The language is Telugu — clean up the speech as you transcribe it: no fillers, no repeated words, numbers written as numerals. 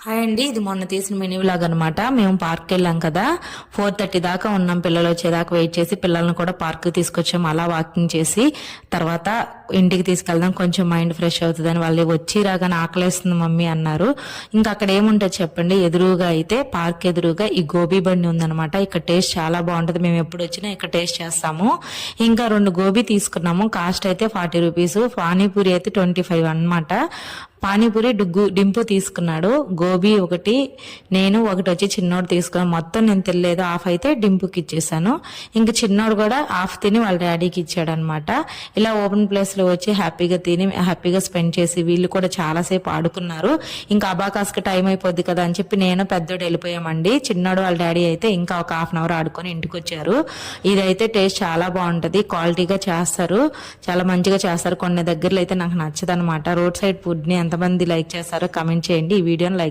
హాయ్ అండి, ఇది మొన్న తీసిన మినీ వ్లాగ్ అనమాట. మేము పార్క్ వెళ్ళాం కదా, 4:30 దాకా ఉన్నాం. పిల్లలు వచ్చేదాకా వెయిట్ చేసి పిల్లల్ని కూడా పార్క్ తీసుకొచ్చాము. అలా వాకింగ్ చేసి తర్వాత ఇంటికి తీసుకెళ్దాం, కొంచెం మైండ్ ఫ్రెష్ అవుతుందని వాళ్ళు వచ్చి రాగానే ఆకలేస్తుంది మమ్మీ అన్నారు. ఇంకా అక్కడ ఏముంటుంది చెప్పండి, ఎదురుగా అయితే పార్క్ ఎదురుగా ఈ గోబీ బండి ఉందనమాట. ఇక్కడ టేస్ట్ చాలా బాగుంటది, మేము ఎప్పుడు వచ్చినా ఇక్కడ టేస్ట్ చేస్తాము. ఇంకా 2 గోబీ తీసుకున్నాము, కాస్ట్ అయితే 40 రూపీస్. పానీపూరి అయితే 25 అనమాట. పానీపూరి డింపు తీసుకున్నాడు, గోబీ ఒకటి, నేను ఒకటి వచ్చి చిన్నోడు తీసుకున్నాను. మొత్తం నేను తినలేదు, హాఫ్ అయితే డింపుకి ఇచ్చేసాను. ఇంకా చిన్నోడు కూడా హాఫ్ తిని వాళ్ళ డాడీకి ఇచ్చాడు అనమాట. ఇలా ఓపెన్ ప్లేస్ లో వచ్చి హ్యాపీగా తిని హ్యాపీగా స్పెండ్ చేసి వీళ్ళు కూడా చాలాసేపు ఆడుకున్నారు. ఇంకా అబాకాస్కి టైం అయిపోద్ది కదా అని చెప్పి నేను పెద్దోడు వెళ్ళిపోయామండి. చిన్నోడు వాళ్ళ డాడీ అయితే ఇంకా ఒక హాఫ్ అన్ అవర్ ఆడుకొని ఇంటికి వచ్చారు. ఇదైతే టేస్ట్ చాలా బాగుంటది, క్వాలిటీగా చేస్తారు, చాలా మంచిగా చేస్తారు. కొన్ని దగ్గరలో అయితే నాకు నచ్చదనమాట. రోడ్ సైడ్ ఫుడ్ ని ఎంతమంది లైక్ చేస్తారో కమెంట్ చేయండి. ఈ వీడియోని లైక్